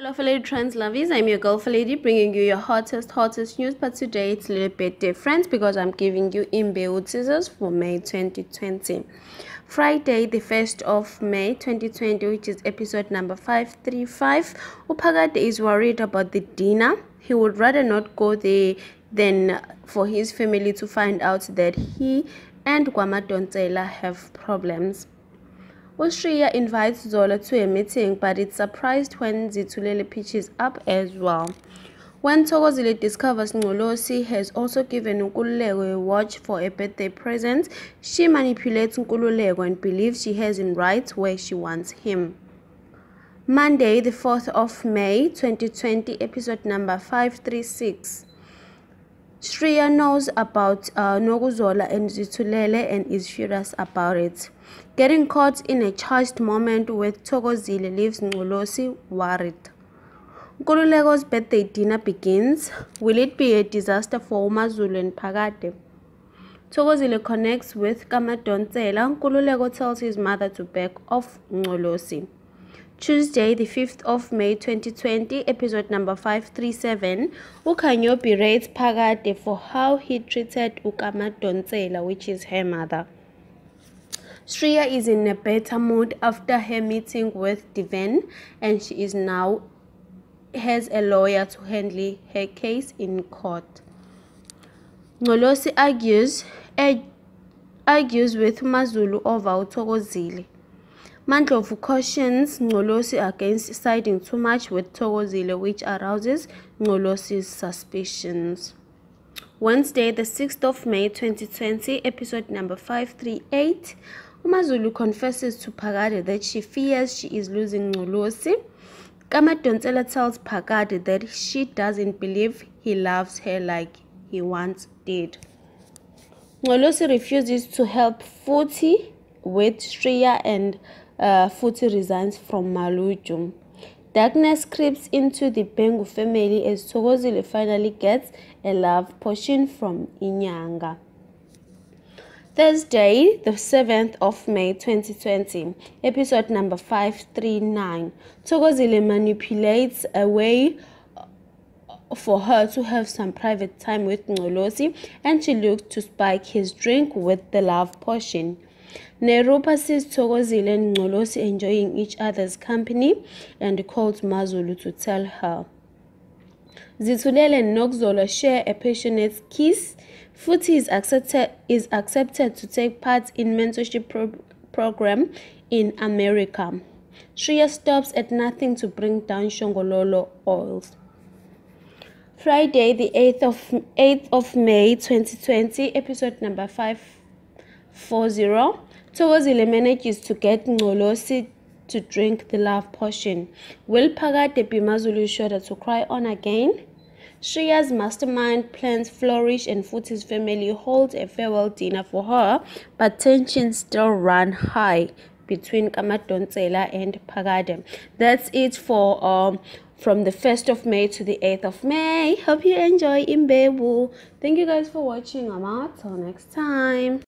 Hello fellow trans lovies, I'm your girl Lady, bringing you your hottest news, but today it's a little bit different because I'm giving you Imbeo teasers for May 2020. Friday the 1st of May 2020, which is episode number 535. Upagade is worried about the dinner. He would rather not go there than for his family to find out that he and KwaMadonsela have problems. Australia invites Zola to a meeting, but it's surprised when Zitulele pitches up as well. When Thokozile discovers Ncolosi has also given Nkululeko a watch for a birthday present, she manipulates Nkululeko and believes she has him right where she wants him. Monday, the 4th of May 2020, episode number 536. Shreya knows about Nokuzola and Zitulele and is furious about it. Getting caught in a charged moment with Thokozile leaves Ncolosi worried. Nkululeko's birthday dinner begins. Will it be a disaster for uMaZulu and Phakade? Thokozile connects with KwaMadonsela. Nkululeko tells his mother to back off Ncolosi. Tuesday, the 5th of May 2020, episode number 537, Ukhanyo berates Phakade for how he treated KwaMadonsela, which is her mother. Shreya is in a better mood after her meeting with Devin, and she is now has a lawyer to handle her case in court. Ncolosi argues with uMaZulu over uThokozile. Mandlovu cautions Ncolosi against siding too much with Thokozile, which arouses Ncolosi's suspicions. Wednesday, the 6th of May 2020, episode number 538, uMaZulu confesses to Phakade that she fears she is losing Ncolosi. KwaMadonsela tells Phakade that she doesn't believe he loves her like he once did. Ncolosi refuses to help Futhi with Shreya and Futhi resigns from Maluju. Darkness creeps into the Bhengu family as Thokozile finally gets a love potion from Inyanga. Thursday, the 7th of May 2020, episode number 539. Thokozile manipulates a way for her to have some private time with Ncolosi, and she looks to spike his drink with the love potion. Nerupa sees Thokozile and Ncolosi enjoying each other's company and calls uMaZulu to tell her. Zitulele and Nokuzola share a passionate kiss. Futhi is accepted to take part in mentorship program in America. Shreya stops at nothing to bring down Shongololo oils. Friday, the 8th of May 2020, episode number 540. Thokozile manages to get Ncolosi to drink the love potion. Will Phakade be uMaZulu's shoulder to cry on again? Shreya's mastermind plans flourish and Futhi's family holds a farewell dinner for her, but tensions still run high between KwaMadonsela and Phakade. That's it for from the 1st of May to the 8th of May. Hope you enjoy Imbeo. Thank you guys for watching. I'm out. Till next time.